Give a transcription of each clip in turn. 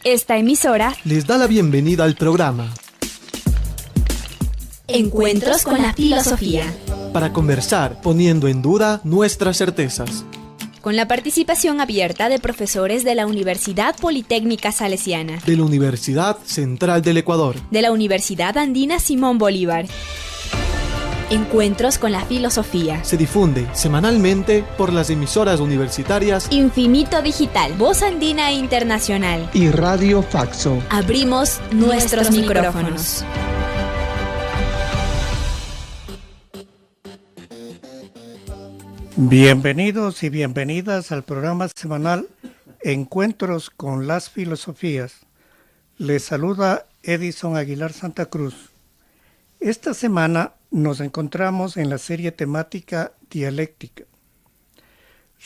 Esta emisora les da la bienvenida al programa Encuentros con la Filosofía, para conversar poniendo en duda nuestras certezas, con la participación abierta de profesores de la Universidad Politécnica Salesiana, de la Universidad Central del Ecuador, de la Universidad Andina Simón Bolívar. Encuentros con la Filosofía se difunde semanalmente por las emisoras universitarias Infinito Digital, Voz Andina Internacional y Radio Faxo. Abrimos nuestros micrófonos. Bienvenidos y bienvenidas al programa semanal Encuentros con las Filosofías. Les saluda Edison Aguilar Santa Cruz. Esta semana nos encontramos en la serie temática Dialéctica.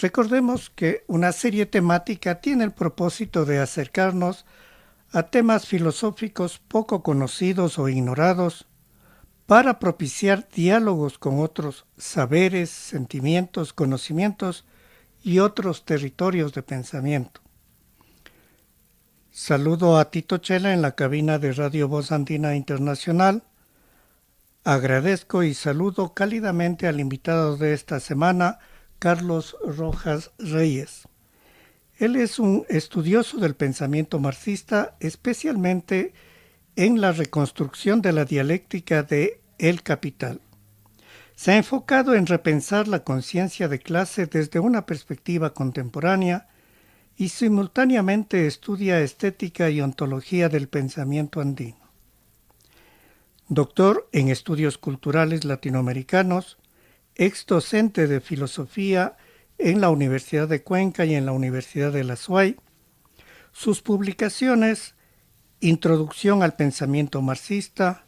Recordemos que una serie temática tiene el propósito de acercarnos a temas filosóficos poco conocidos o ignorados para propiciar diálogos con otros saberes, sentimientos, conocimientos y otros territorios de pensamiento. Saludo a Tito Chela en la cabina de Radio Voz Andina Internacional. Agradezco y saludo cálidamente al invitado de esta semana, Carlos Rojas Reyes. Él es un estudioso del pensamiento marxista, especialmente en la reconstrucción de la dialéctica de El Capital. Se ha enfocado en repensar la conciencia de clase desde una perspectiva contemporánea y simultáneamente estudia estética y ontología del pensamiento andino. Doctor en Estudios Culturales Latinoamericanos, ex docente de Filosofía en la Universidad de Cuenca y en la Universidad de la SUAY. Sus publicaciones: Introducción al Pensamiento Marxista,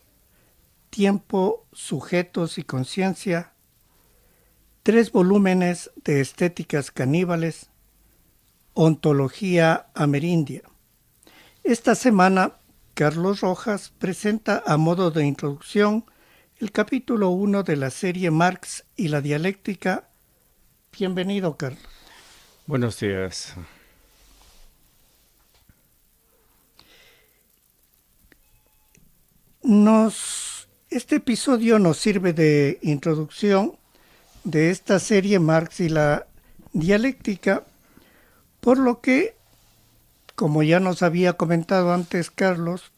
Tiempo, Sujetos y Conciencia, 3 volúmenes de Estéticas Caníbales, Ontología Amerindia. Esta semana, Carlos Rojas presenta a modo de introducción el capítulo 1 de la serie Marx y la dialéctica. Bienvenido, Carlos. Buenos días. Este episodio nos sirve de introducción de esta serie Marx y la dialéctica, por lo que, como ya nos había comentado antes Carlos,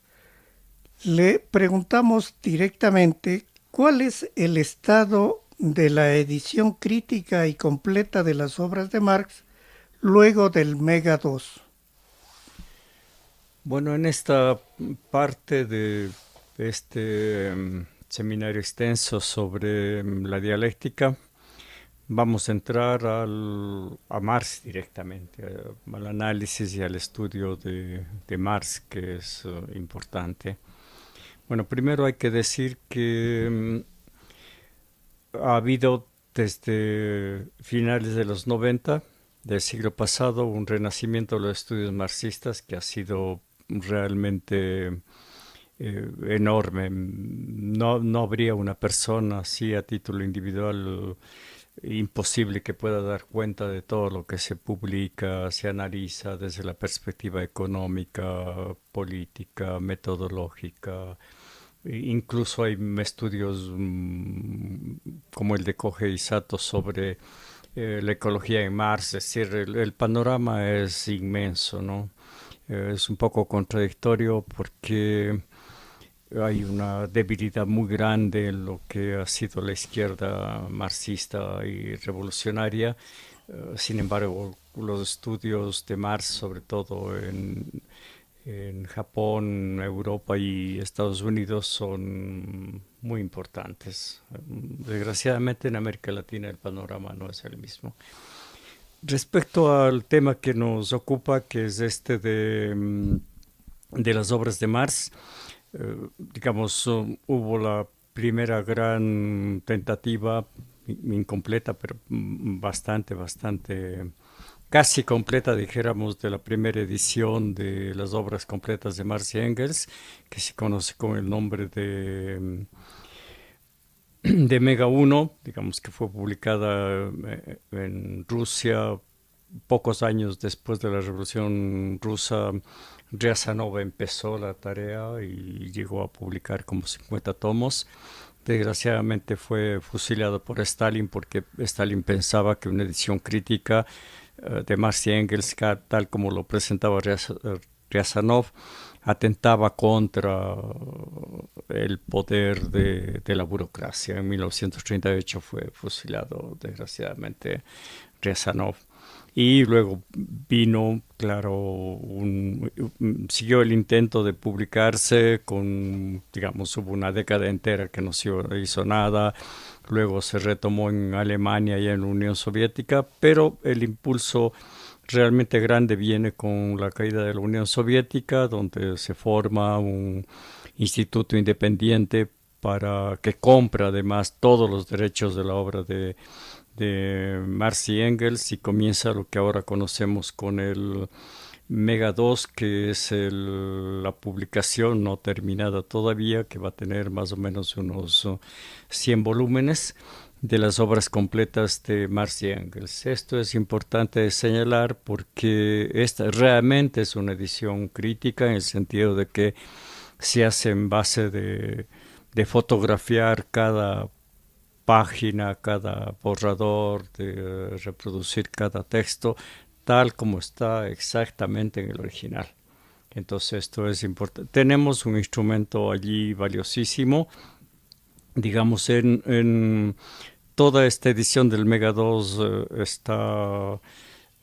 le preguntamos directamente cuál es el estado de la edición crítica y completa de las obras de Marx luego del Mega 2. Bueno, en esta parte de este seminario extenso sobre la dialéctica, vamos a entrar a Marx directamente, al análisis y al estudio de Marx, que es importante. Bueno, primero hay que decir que ha habido desde finales de los 90 del siglo pasado un renacimiento de los estudios marxistas que ha sido realmente enorme. No habría una persona así a título individual imposible que pueda dar cuenta de todo lo que se publica, se analiza desde la perspectiva económica, política, metodológica. Incluso hay estudios como el de Koge y Sato sobre la ecología en Marx. Es decir, el panorama es inmenso, ¿no? Es un poco contradictorio porque hay una debilidad muy grande en lo que ha sido la izquierda marxista y revolucionaria. Sin embargo, los estudios de Marx, sobre todo en Japón, Europa y Estados Unidos, son muy importantes. Desgraciadamente en América Latina el panorama no es el mismo. Respecto al tema que nos ocupa, que es este de las obras de Marx, digamos, hubo la primera gran tentativa, incompleta, pero bastante, casi completa, dijéramos, de la primera edición de las obras completas de Marx y Engels, que se conoce con el nombre de Mega 1, digamos que fue publicada en Rusia pocos años después de la Revolución Rusa, Riazanov empezó la tarea y llegó a publicar como 50 tomos. Desgraciadamente fue fusilado por Stalin porque Stalin pensaba que una edición crítica de Marx y Engels, tal como lo presentaba Riazanov, atentaba contra el poder de la burocracia. En 1938 fue fusilado, desgraciadamente, Riazanov. Y luego vino, claro, siguió el intento de publicarse digamos, hubo una década entera que no se hizo nada. Luego se retomó en Alemania y en la Unión Soviética, pero el impulso realmente grande viene con la caída de la Unión Soviética, donde se forma un instituto independiente que compra además todos los derechos de la obra de Marx y Engels, y comienza lo que ahora conocemos con el Mega 2, que es la publicación no terminada todavía, que va a tener más o menos unos 100 volúmenes de las obras completas de Marx y Engels. Esto es importante señalar porque esta realmente es una edición crítica, en el sentido de que se hace en base de fotografiar cada página, cada borrador, de reproducir cada texto tal como está exactamente en el original. Entonces esto es importante. Tenemos un instrumento allí valiosísimo. Digamos, en toda esta edición del Mega 2 está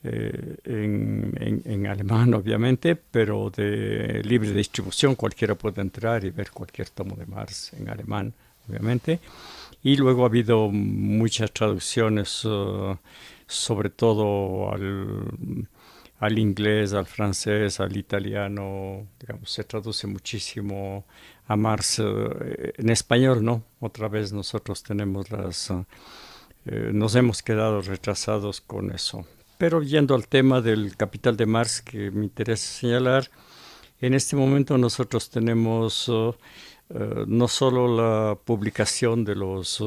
en alemán, obviamente, pero de libre distribución. Cualquiera puede entrar y ver cualquier tomo de Marx en alemán, obviamente. Y luego ha habido muchas traducciones, sobre todo al inglés, al francés, al italiano. Digamos, se traduce muchísimo a Marx en español, ¿no? Otra vez nosotros tenemos nos hemos quedado retrasados con eso. Pero yendo al tema del Capital de Marx, que me interesa señalar, en este momento nosotros tenemos no solo la publicación de los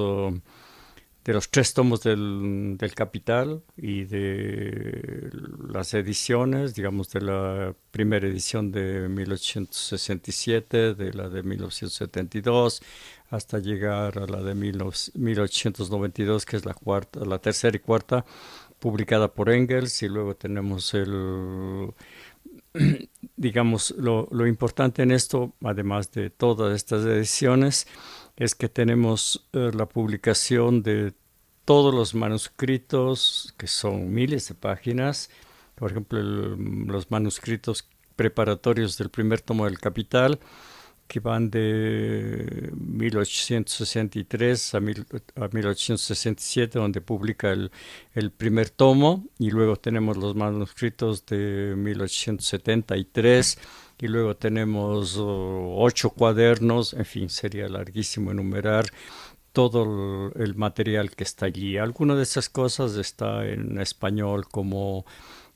3 tomos del Capital y de las ediciones, digamos, de la primera edición de 1867, de la de 1972, hasta llegar a la de 1892, que es la tercera y cuarta, publicada por Engels, y luego tenemos digamos, lo importante en esto, además de todas estas ediciones, es que tenemos la publicación de todos los manuscritos, que son miles de páginas. Por ejemplo, los manuscritos preparatorios del primer tomo del Capital, que van de 1863 a 1867, donde publica el primer tomo, y luego tenemos los manuscritos de 1873, y luego tenemos 8 cuadernos. En fin, sería larguísimo enumerar todo el material que está allí. Alguna de esas cosas está en español, como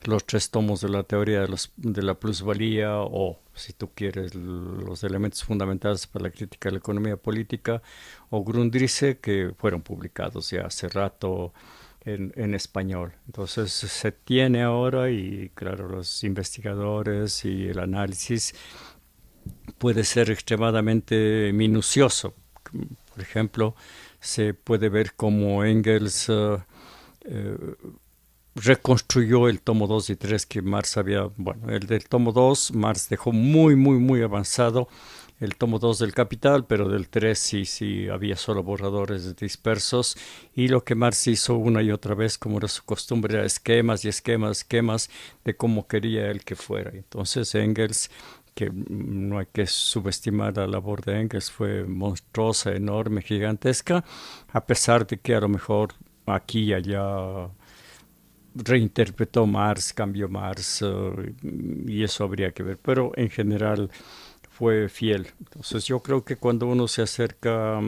los 3 tomos de la teoría de la plusvalía, o, si tú quieres, los elementos fundamentales para la crítica de la economía política, o Grundrisse, que fueron publicados ya hace rato en español. Entonces se tiene ahora, y claro, los investigadores y el análisis puede ser extremadamente minucioso. Por ejemplo, se puede ver cómo Engels reconstruyó el tomo 2 y 3 que Marx había. Bueno, el del tomo 2, Marx dejó muy, muy, muy avanzado el tomo 2 del Capital, pero del 3 sí había solo borradores dispersos, y lo que Marx hizo una y otra vez, como era su costumbre, era esquemas y esquemas de cómo quería él que fuera. Entonces Engels, que no hay que subestimar la labor de Engels, fue monstruosa, enorme, gigantesca, a pesar de que a lo mejor aquí y allá reinterpretó Marx, cambió Marx, y eso habría que ver, pero en general fue fiel. Entonces yo creo que cuando uno se acerca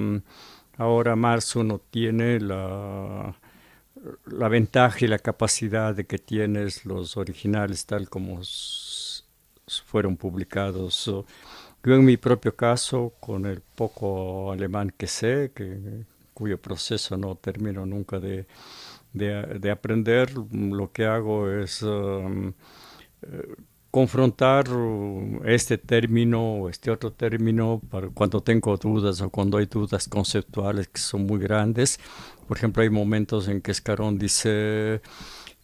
ahora a Marx, uno tiene la ventaja y la capacidad de que tienes los originales tal como fueron publicados. Yo en mi propio caso, con el poco alemán que sé, cuyo proceso no termino nunca de de aprender, lo que hago es confrontar este término o este otro término para cuando tengo dudas o cuando hay dudas conceptuales que son muy grandes. Por ejemplo, hay momentos en que Escarón dice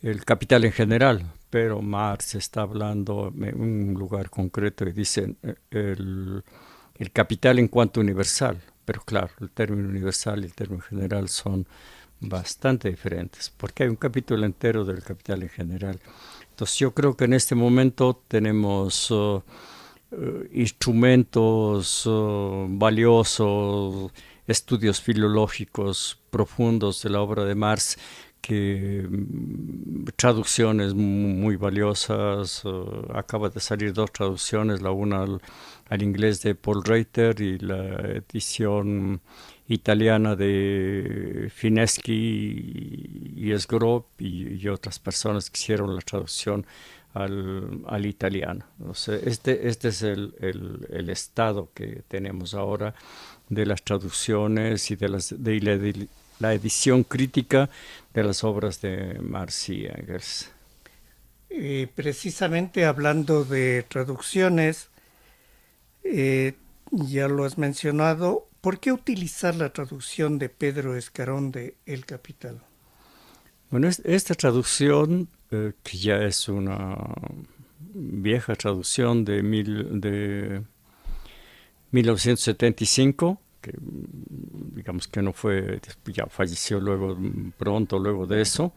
el capital en general, pero Marx está hablando en un lugar concreto y dice el capital en cuanto universal. Pero claro, el término universal y el término general son bastante diferentes, porque hay un capítulo entero del capital en general. Entonces yo creo que en este momento tenemos instrumentos valiosos, estudios filológicos profundos de la obra de Marx, traducciones muy valiosas. Acaba de salir 2 traducciones, la una al inglés de Paul Reiter y la edición italiana de Fineschi y Sgrop y otras personas que hicieron la traducción al italiano. O sea, este es el estado que tenemos ahora de las traducciones y de la edición crítica de las obras de Marx y Engels. Precisamente hablando de traducciones, ya lo has mencionado, ¿por qué utilizar la traducción de Pedro Escarón de El Capital? Bueno, esta traducción, que ya es una vieja traducción de 1975, que digamos que no fue, ya falleció pronto luego de eso,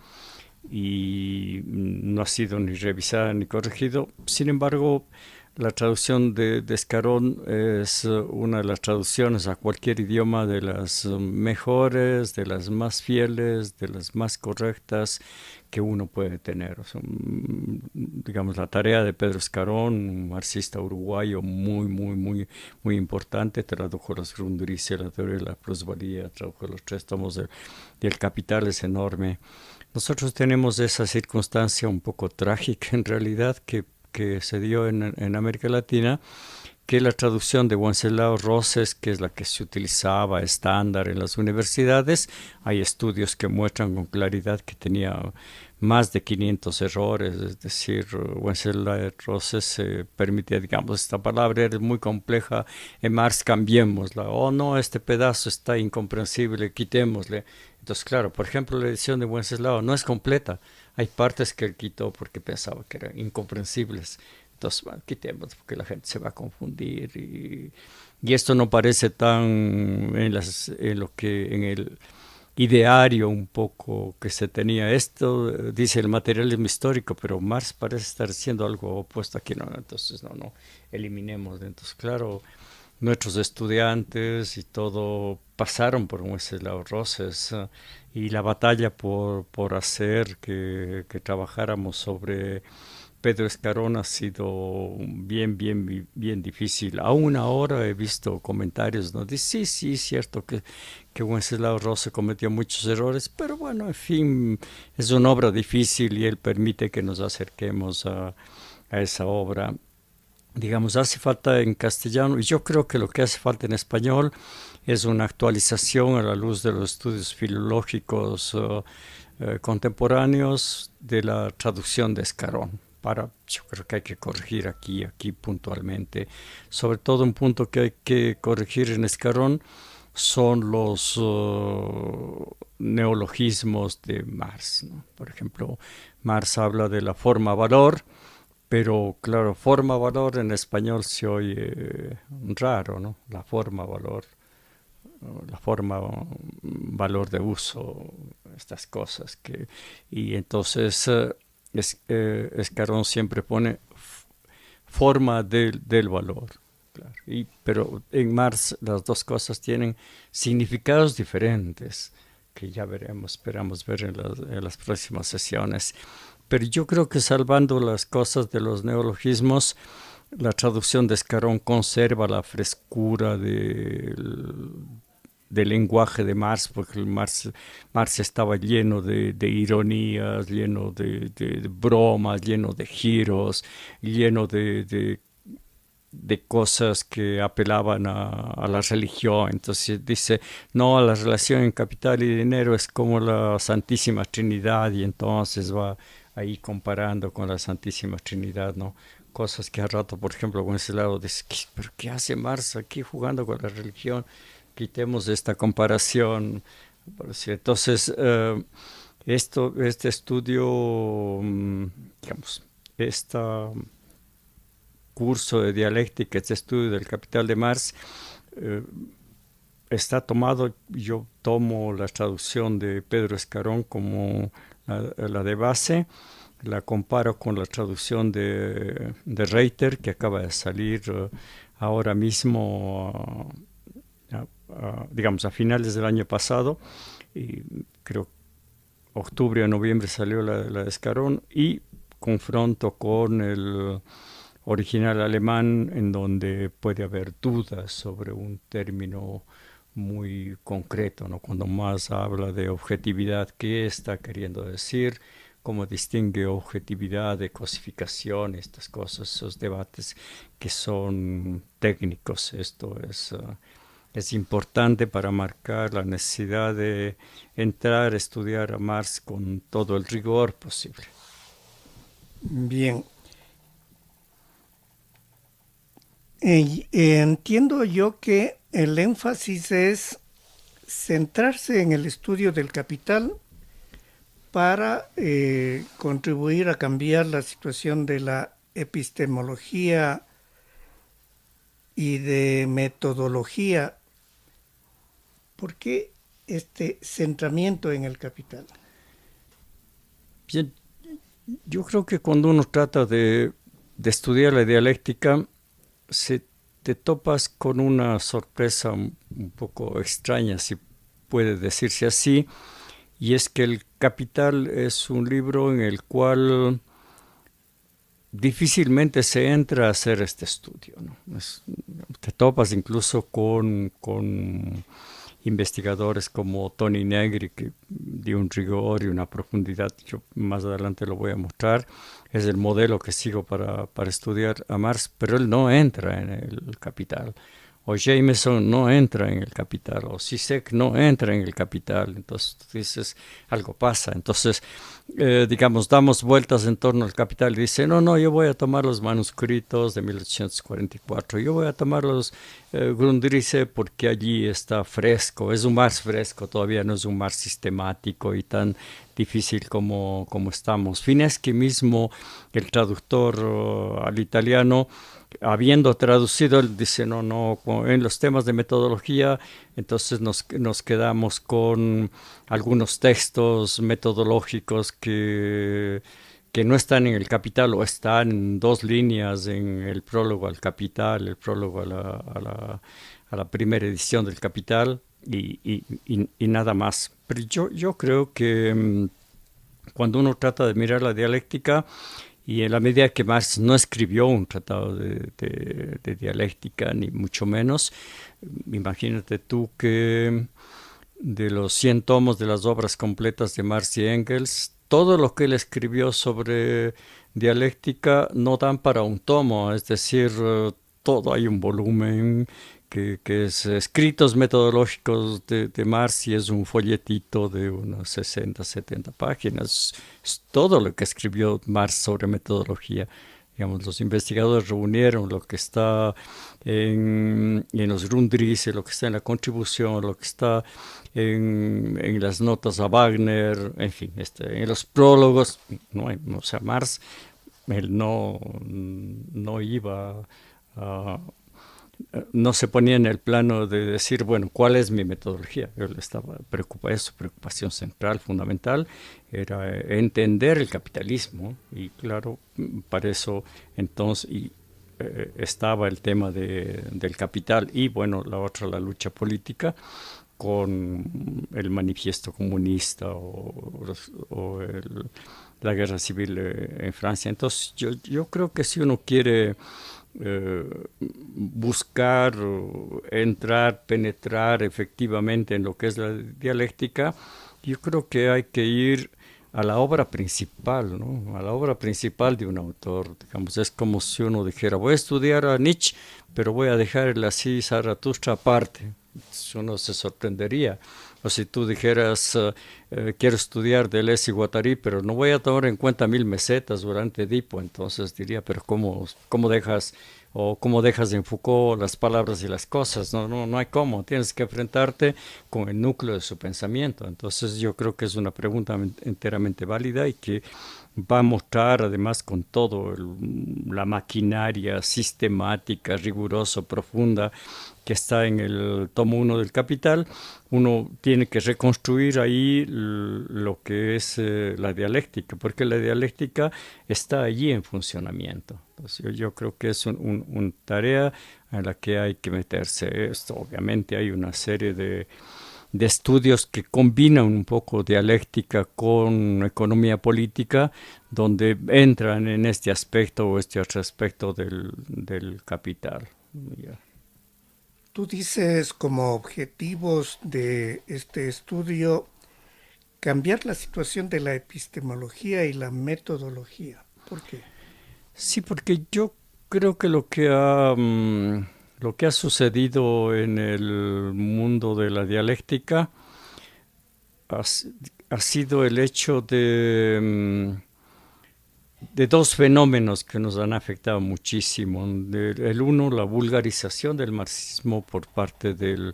y no ha sido ni revisada ni corregido. Sin embargo, la traducción de Escarón es una de las traducciones a cualquier idioma de las mejores, de las más fieles, de las más correctas que uno puede tener. O sea, digamos, la tarea de Pedro Escarón, un marxista uruguayo muy importante, tradujo las Grundrisse, la teoría de la plusvalía, tradujo los 3 tomos del Capital, es enorme. Nosotros tenemos esa circunstancia un poco trágica en realidad que se dio en América Latina, que la traducción de Wenceslao Roses, que es la que se utilizaba estándar en las universidades, hay estudios que muestran con claridad que tenía más de 500 errores, es decir, Wenceslao Roses permitía, digamos, esta palabra era muy compleja, en Marx cambiémosla, no, este pedazo está incomprensible, quitémosle. Entonces, claro, por ejemplo, la edición de Wenceslao no es completa, hay partes que él quitó porque pensaba que eran incomprensibles. Entonces, bueno, quitemos porque la gente se va a confundir. Y esto no parece tan en el ideario un poco que se tenía. Esto dice el materialismo histórico, pero Marx parece estar haciendo algo opuesto aquí. No, entonces, no, eliminemos. Entonces, claro, nuestros estudiantes y todo pasaron por Wenceslao Roses y la batalla por hacer que trabajáramos sobre Pedro Escarón ha sido bien difícil. Aún ahora he visto comentarios, ¿no? Dice, sí, es cierto que Wenceslao Roses cometió muchos errores, pero bueno, en fin, es una obra difícil y él permite que nos acerquemos a esa obra. Digamos, hace falta en castellano, y yo creo que lo que hace falta en español es una actualización a la luz de los estudios filológicos contemporáneos de la traducción de Escarón. Yo creo que hay que corregir aquí puntualmente. Sobre todo un punto que hay que corregir en Escarón son los neologismos de Marx, ¿no? Por ejemplo, Marx habla de la forma-valor, pero claro, forma-valor en español se oye raro, ¿no? La forma-valor, la forma-valor de uso, estas cosas. Y entonces Escarón siempre pone forma del valor. Claro. Pero en Marx las dos cosas tienen significados diferentes, que ya esperamos ver en las próximas sesiones. Pero yo creo que salvando las cosas de los neologismos, la traducción de Escarón conserva la frescura del lenguaje de Marx, porque Marx estaba lleno de ironías, lleno de bromas, lleno de giros, lleno de de cosas que apelaban a la religión. Entonces dice, no, la relación en capital y dinero es como la Santísima Trinidad, y entonces va ahí comparando con la Santísima Trinidad, ¿no? Cosas que al rato, por ejemplo, con ese lado dice, ¿pero qué hace Marx aquí jugando con la religión? Quitemos esta comparación. Entonces, este estudio, digamos, este curso de dialéctica, este estudio del Capital de Marx, está tomado, yo tomo la traducción de Pedro Escarón como la de base, la comparo con la traducción de Reiter, que acaba de salir ahora mismo, digamos, a finales del año pasado, y creo octubre o noviembre salió la de Escarón, y confronto con el original alemán, en donde puede haber dudas sobre un término muy concreto, ¿no? Cuando más habla de objetividad, ¿qué está queriendo decir? ¿Cómo distingue objetividad de cosificación? Estas cosas, esos debates que son técnicos. Esto es importante para marcar la necesidad de entrar a estudiar a Marx con todo el rigor posible. Bien. Entiendo yo que el énfasis es centrarse en el estudio del capital para contribuir a cambiar la situación de la epistemología y de metodología. ¿Por qué este centramiento en el capital? Bien, yo creo que cuando uno trata de estudiar la dialéctica, te topas con una sorpresa un poco extraña, si puede decirse así, y es que el Capital es un libro en el cual difícilmente se entra a hacer este estudio, ¿no? Te topas incluso con investigadores como Tony Negri, que dio un rigor y una profundidad, yo más adelante lo voy a mostrar, es el modelo que sigo para estudiar a Marx, pero él no entra en el Capital, o Jameson no entra en el Capital, o Zizek no entra en el Capital. Entonces tú dices, algo pasa. Entonces, digamos, damos vueltas en torno al Capital y dice, no, yo voy a tomar los manuscritos de 1844, yo voy a tomar los Grundrisse porque allí está fresco, es un Marx fresco, todavía no es un Marx sistemático y tan difícil como estamos. Fineschi mismo, el traductor al italiano, habiendo traducido, él dice, no, en los temas de metodología, entonces nos quedamos con algunos textos metodológicos que no están en el Capital, o están en 2 líneas en el prólogo al Capital, el prólogo a la primera edición del Capital, y nada más. Pero yo creo que cuando uno trata de mirar la dialéctica, y en la medida que Marx no escribió un tratado de dialéctica, ni mucho menos, imagínate tú que de los 100 tomos de las obras completas de Marx y Engels, todo lo que él escribió sobre dialéctica no dan para un tomo, es decir, todo hay un volumen que es escritos metodológicos de Marx, y es un folletito de unas 60, 70 páginas. Es todo lo que escribió Marx sobre metodología. Digamos, los investigadores reunieron lo que está en los Grundrisse, lo que está en la contribución, lo que está en las notas a Wagner, en fin, en los prólogos. O sea, Marx, él no iba a... No se ponía en el plano de decir, bueno, ¿cuál es mi metodología? Él estaba preocupado, su preocupación central, fundamental, era entender el capitalismo, y claro, para eso entonces estaba el tema del capital, y bueno, la otra, la lucha política, con el manifiesto comunista o la guerra civil en Francia. Entonces yo creo que si uno quiere buscar, entrar, penetrar efectivamente en lo que es la dialéctica, yo creo que hay que ir a la obra principal, ¿no? A la obra principal de un autor. Digamos, es como si uno dijera, voy a estudiar a Nietzsche, pero voy a dejar el así Zaratustra aparte. Uno se sorprendería. O si tú dijeras, quiero estudiar Deleuze y Guattari, pero no voy a tomar en cuenta 1000 mesetas durante Edipo, entonces diría, pero ¿cómo dejas, o cómo dejas en Foucault las palabras y las cosas? No hay cómo, tienes que enfrentarte con el núcleo de su pensamiento. Entonces yo creo que es una pregunta enteramente válida y que va a mostrar además con todo la maquinaria sistemática, rigurosa, profunda que está en el tomo 1 del Capital. Uno tiene que reconstruir ahí lo que es la dialéctica, porque la dialéctica está allí en funcionamiento. Entonces, yo creo que es una tarea en la que hay que meterse. Esto, obviamente hay una serie de estudios que combinan un poco dialéctica con economía política, donde entran en este aspecto o este otro aspecto del Capital. Yeah. Tú dices como objetivos de este estudio cambiar la situación de la epistemología y la metodología. ¿Por qué? Sí, porque yo creo que lo que ha sucedido en el mundo de la dialéctica ha sido el hecho de dos fenómenos que nos han afectado muchísimo. El uno, la vulgarización del marxismo por parte del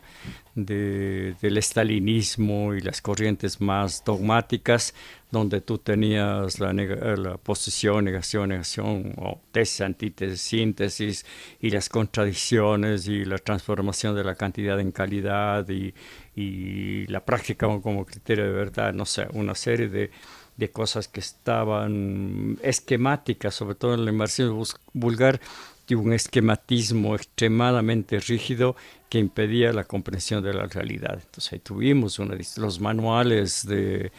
estalinismo y las corrientes más dogmáticas, donde tú tenías la posición, negación, o tesis, antítesis, síntesis, y las contradicciones y la transformación de la cantidad en calidad y la práctica como criterio de verdad, no sé, una serie de cosas que estaban esquemáticas, sobre todo en el marxismo vulgar, de un esquematismo extremadamente rígido que impedía la comprensión de la realidad. Entonces ahí tuvimos los manuales de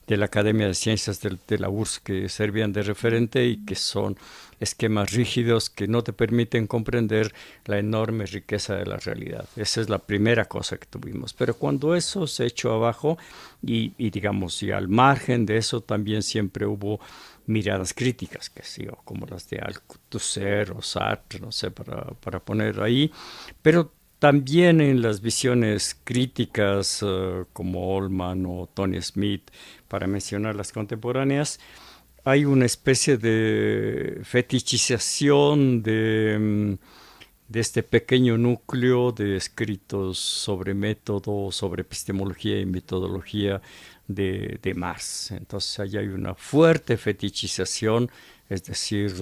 la Academia de Ciencias de la URSS que servían de referente y que son esquemas rígidos que no te permiten comprender la enorme riqueza de la realidad. Esa es la primera cosa que tuvimos. Pero cuando eso se echó abajo y digamos, y al margen de eso también siempre hubo miradas críticas, que sí, como las de Althusser o Sartre, no sé, para poner ahí, pero también en las visiones críticas como Ullmann o Tony Smith, para mencionar las contemporáneas, hay una especie de fetichización de este pequeño núcleo de escritos sobre método, sobre epistemología y metodología de Marx. Entonces ahí hay una fuerte fetichización, es decir,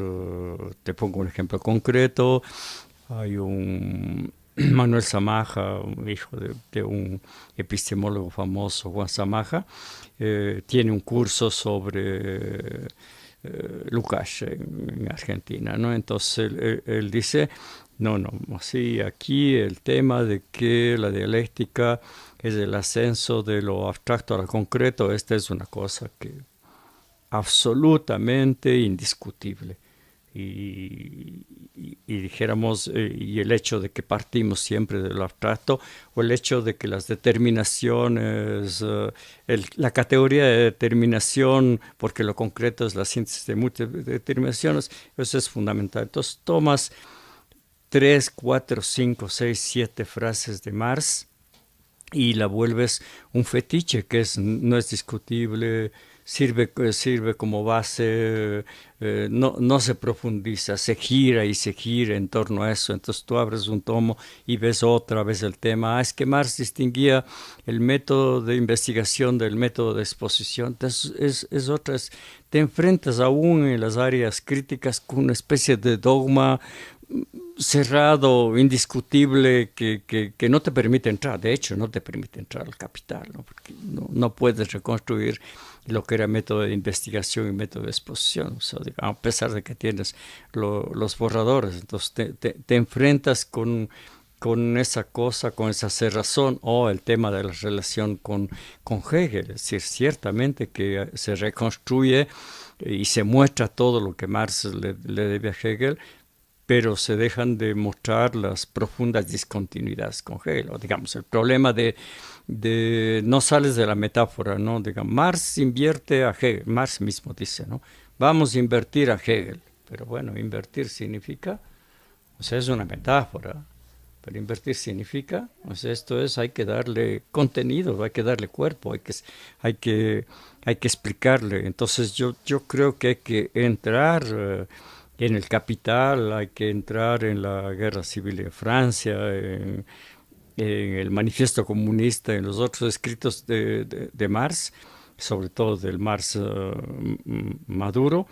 te pongo un ejemplo concreto, hay un Manuel Zamaja, hijo de un epistemólogo famoso, Juan Zamaja, tiene un curso sobre Lukács en Argentina, ¿no? Entonces él dice, no, así aquí el tema de que la dialéctica es el ascenso de lo abstracto a lo concreto, esta es una cosa que absolutamente indiscutible. Y dijéramos, y el hecho de que partimos siempre de lo abstracto, o el hecho de que las determinaciones, la categoría de determinación, porque lo concreto es la síntesis de múltiples determinaciones, eso es fundamental. Entonces tomas 3, 4, 5, 6, 7 frases de Marx y la vuelves un fetiche que no es discutible, sirve como base, no se profundiza, se gira en torno a eso. Entonces tú abres un tomo y ves otra vez el tema. Es que Marx distinguía el método de investigación del método de exposición. Entonces te enfrentas aún en las áreas críticas con una especie de dogma cerrado, indiscutible, que no te permite entrar. De hecho, no te permite entrar al Capital, ¿no? Porque no puedes reconstruir lo que era método de investigación y método de exposición. O sea, a pesar de que tienes los borradores, entonces te enfrentas con esa cosa, con esa cerrazón, o el tema de la relación con Hegel. Es decir, ciertamente que se reconstruye y se muestra todo lo que Marx le debe a Hegel, pero se dejan de mostrar las profundas discontinuidades con Hegel. O, digamos, el problema de no sales de la metáfora, ¿no? Digamos, Marx invierte a Hegel, Marx mismo dice, ¿no? Vamos a invertir a Hegel, pero bueno, invertir significa, o sea, es una metáfora, pero invertir significa, o sea, esto es, hay que darle contenido, hay que darle cuerpo, hay que explicarle. Entonces yo creo que hay que entrar en el Capital, hay que entrar en la Guerra Civil de Francia, en el Manifiesto Comunista, en los otros escritos de Marx, sobre todo del Marx maduro,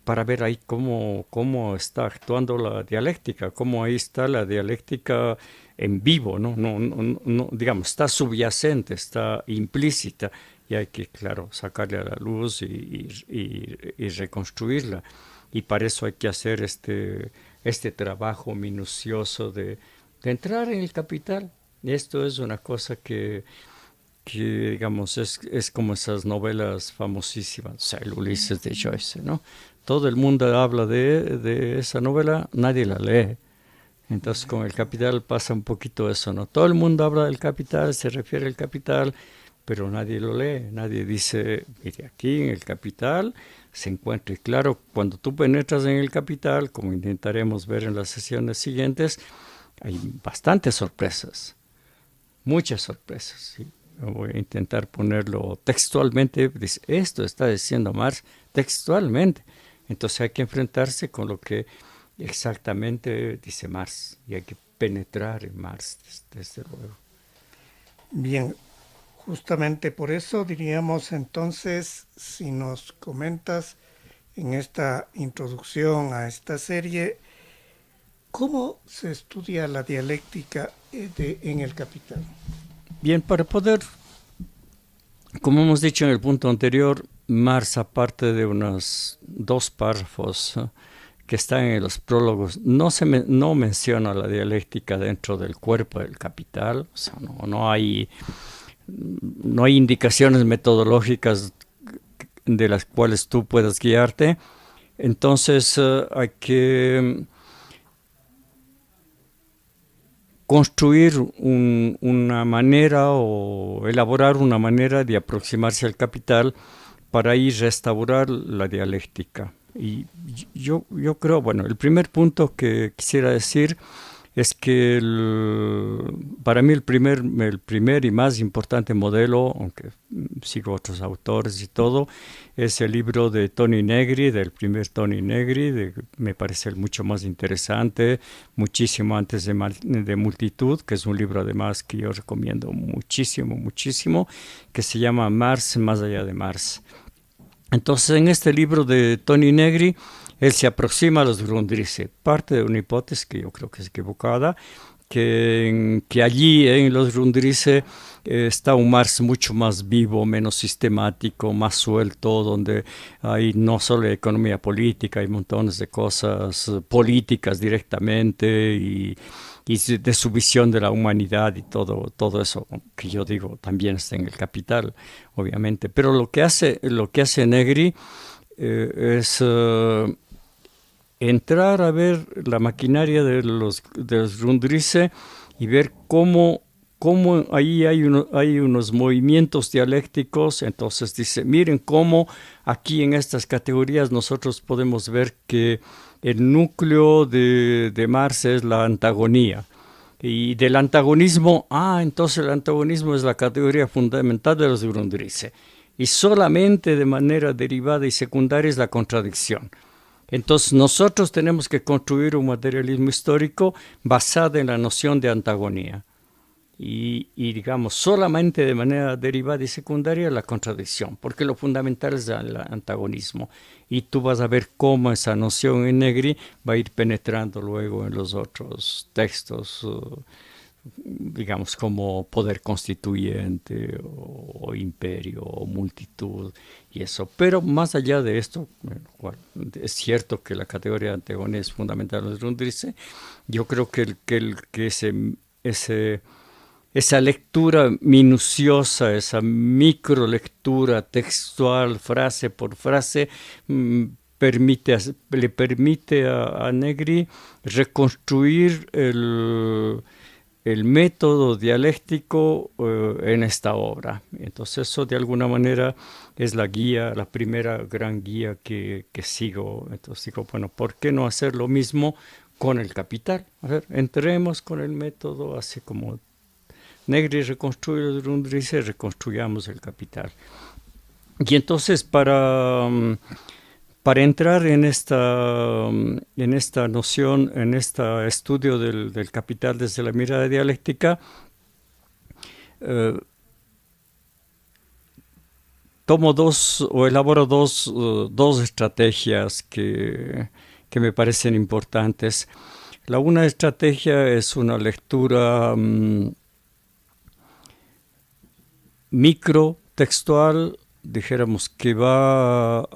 para ver ahí cómo está actuando la dialéctica, cómo ahí está la dialéctica en vivo, ¿no? No, digamos, está subyacente, está implícita, y hay que, claro, sacarle a la luz y reconstruirla. Y para eso hay que hacer este trabajo minucioso de entrar en el Capital. Y esto es una cosa que digamos, es como esas novelas famosísimas, o sea, el Ulises de Joyce, ¿no? Todo el mundo habla de esa novela, nadie la lee. Entonces con el Capital pasa un poquito eso, ¿no? Todo el mundo habla del Capital, se refiere al Capital, pero nadie lo lee, nadie dice, mire, aquí en el Capital se encuentra. Y claro, cuando tú penetras en el Capital, como intentaremos ver en las sesiones siguientes, hay bastantes sorpresas, muchas sorpresas, ¿sí? Voy a intentar ponerlo textualmente. Dice, esto está diciendo Marx textualmente. Entonces hay que enfrentarse con lo que exactamente dice Marx y hay que penetrar en Marx, desde luego. Bien, justamente por eso diríamos entonces, si nos comentas en esta introducción a esta serie, ¿cómo se estudia la dialéctica en el Capital? Bien, para poder, como hemos dicho en el punto anterior, Marx, aparte de unos 2 párrafos que están en los prólogos, no menciona la dialéctica dentro del cuerpo del Capital. O sea, no hay indicaciones metodológicas de las cuales tú puedas guiarte. Entonces hay que construir una manera o elaborar una manera de aproximarse al Capital para ir restaurar la dialéctica. Y yo creo, bueno, el primer punto que quisiera decir es que para mí el primer y más importante modelo, aunque sigo otros autores y todo, es el libro de Toni Negri, del primer Toni Negri, me parece el mucho más interesante, muchísimo antes de Multitud, que es un libro además que yo recomiendo muchísimo, que se llama Marx más allá de Marx. Entonces, en este libro de Toni Negri, él se aproxima a los Grundrisse, parte de una hipótesis que yo creo que es equivocada, que allí en los Grundrisse está un Marx mucho más vivo, menos sistemático, más suelto, donde hay no solo economía política, hay montones de cosas políticas directamente y de su visión de la humanidad y todo eso que yo digo también está en el Capital, obviamente. Pero lo que hace Negri es entrar a ver la maquinaria de los Grundrisse y ver cómo ahí hay unos movimientos dialécticos. Entonces dice, miren cómo aquí en estas categorías nosotros podemos ver que el núcleo de Marx es la antagonía. Y del antagonismo, entonces el antagonismo es la categoría fundamental de los Grundrisse. Y solamente de manera derivada y secundaria es la contradicción. Entonces nosotros tenemos que construir un materialismo histórico basado en la noción de antagonía. Y digamos, solamente de manera derivada y secundaria la contradicción, porque lo fundamental es el antagonismo. Y tú vas a ver cómo esa noción en Negri va a ir penetrando luego en los otros textos, digamos, como poder constituyente o imperio o multitud y eso. Pero más allá de esto, bueno, es cierto que la categoría de antagonía es fundamental en los Grundrisse. Yo creo que esa lectura minuciosa, esa microlectura textual, frase por frase, le permite a Negri reconstruir el método dialéctico en esta obra. Entonces eso de alguna manera es la guía, la primera gran guía que sigo. Entonces digo, bueno, ¿por qué no hacer lo mismo con el Capital? A ver, entremos con el método, así como Negri reconstruye el Grundrisse, reconstruyamos el Capital. Y entonces para entrar en esta noción, en este estudio del Capital desde la mirada dialéctica, elaboro dos estrategias que me parecen importantes. Una estrategia es una lectura microtextual, dijéramos, que va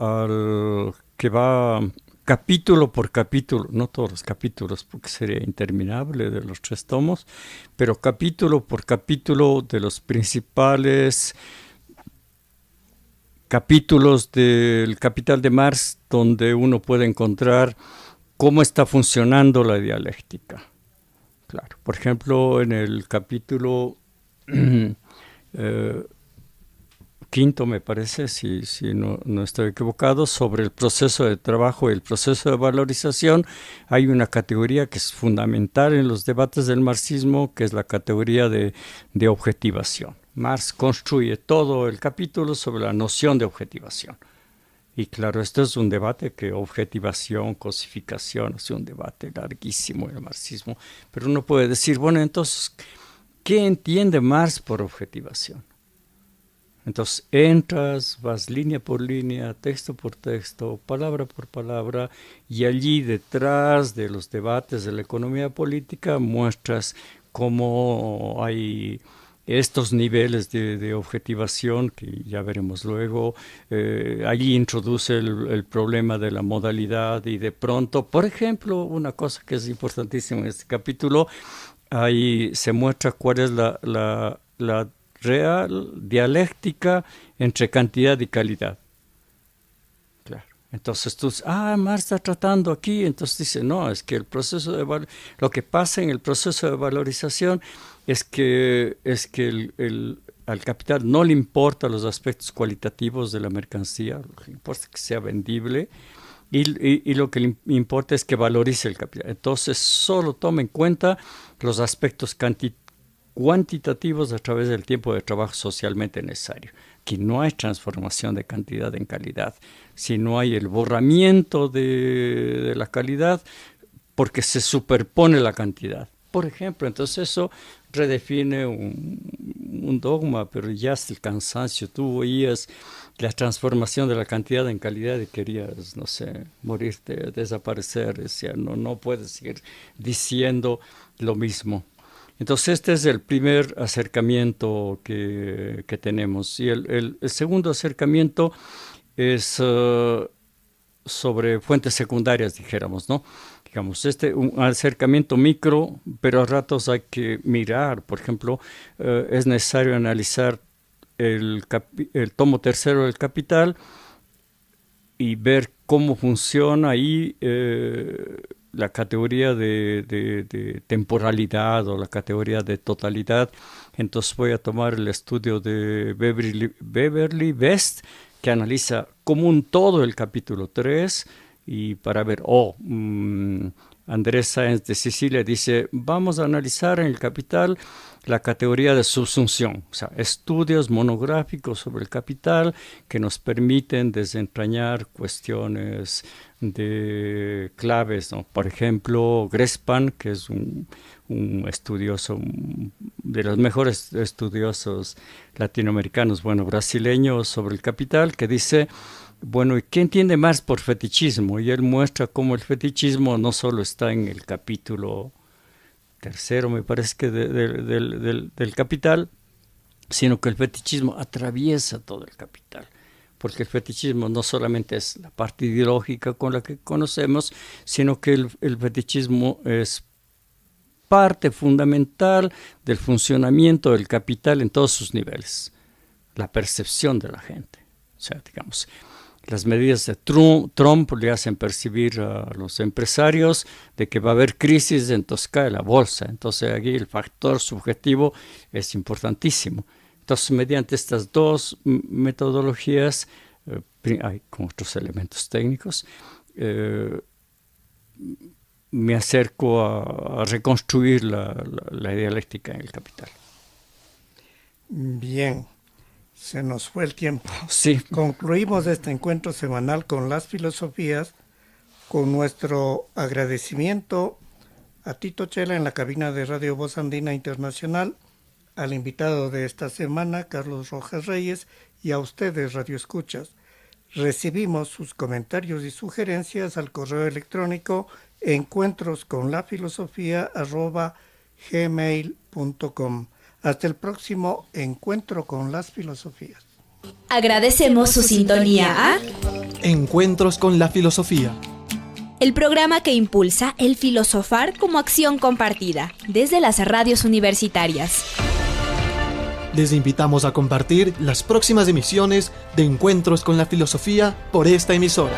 capítulo por capítulo, no todos los capítulos porque sería interminable de los 3 tomos, pero capítulo por capítulo de los principales capítulos del Capital de Marx, donde uno puede encontrar cómo está funcionando la dialéctica. Claro, por ejemplo, en el capítulo quinto, me parece, si no estoy equivocado, sobre el proceso de trabajo y el proceso de valorización, hay una categoría que es fundamental en los debates del marxismo, que es la categoría de objetivación. Marx construye todo el capítulo sobre la noción de objetivación. Y claro, esto es un debate que objetivación, cosificación, es un debate larguísimo en el marxismo, pero uno puede decir, bueno, entonces, ¿qué entiende Marx por objetivación? Entonces entras, vas línea por línea, texto por texto, palabra por palabra, y allí detrás de los debates de la economía política muestras cómo hay estos niveles de objetivación, que ya veremos luego. Allí introduce el problema de la modalidad y de pronto, por ejemplo, una cosa que es importantísima en este capítulo, ahí se muestra cuál es la real dialéctica entre cantidad y calidad. Claro. Entonces tú dices, Marx está tratando aquí, entonces dice, no, es que el proceso de lo que pasa en el proceso de valorización es que al capital no le importa los aspectos cualitativos de la mercancía, lo que le importa es que sea vendible, y lo que le importa es que valorice el capital. Entonces solo toma en cuenta los aspectos cuantitativos a través del tiempo de trabajo socialmente necesario. Aquí no hay transformación de cantidad en calidad, sino hay el borramiento de la calidad porque se superpone la cantidad. Por ejemplo, entonces eso redefine un dogma, pero ya hasta el cansancio. Tú oías la transformación de la cantidad en calidad y querías, no sé, morirte, desaparecer. Decía, no puedes seguir diciendo lo mismo. Entonces este es el primer acercamiento que tenemos. Y el segundo acercamiento es sobre fuentes secundarias, dijéramos, ¿no? Digamos, un acercamiento micro, pero a ratos hay que mirar. Por ejemplo, es necesario analizar el tomo tercero del Capital y ver cómo funciona ahí la categoría de temporalidad o la categoría de totalidad. Entonces voy a tomar el estudio de Beverly West, que analiza como un todo el capítulo 3, y para ver, Andrés Sáenz de Sicilia dice, vamos a analizar en el Capital la categoría de subsunción, o sea, estudios monográficos sobre el capital que nos permiten desentrañar cuestiones de claves, ¿no? Por ejemplo, Grespan, que es un estudioso, de los mejores estudiosos latinoamericanos, brasileños sobre el capital, que dice, ¿y qué entiende Marx por fetichismo? Y él muestra cómo el fetichismo no solo está en el capítulo tercero, me parece que del Capital, sino que el fetichismo atraviesa todo el Capital, porque el fetichismo no solamente es la parte ideológica con la que conocemos, sino que el fetichismo es parte fundamental del funcionamiento del capital en todos sus niveles, la percepción de la gente. O sea, digamos, Las medidas de Trump le hacen percibir a los empresarios de que va a haber crisis, entonces cae la bolsa. Entonces aquí el factor subjetivo es importantísimo. Entonces, mediante estas dos metodologías, hay con otros elementos técnicos, me acerco a reconstruir la dialéctica en el Capital. Bien, se nos fue el tiempo. Sí. Concluimos este encuentro semanal con las filosofías, con nuestro agradecimiento a Tito Chela en la cabina de Radio Voz Andina Internacional, al invitado de esta semana, Carlos Rojas Reyes, y a ustedes, Radio Escuchas. Recibimos sus comentarios y sugerencias al correo electrónico encuentrosconlafilosofía@gmail.com. Hasta el próximo Encuentro con las Filosofías. Agradecemos su sintonía a Encuentros con la filosofía. el programa que impulsa el filosofar como acción compartida desde las radios universitarias. Les invitamos a compartir las próximas emisiones de Encuentros con la filosofía por esta emisora.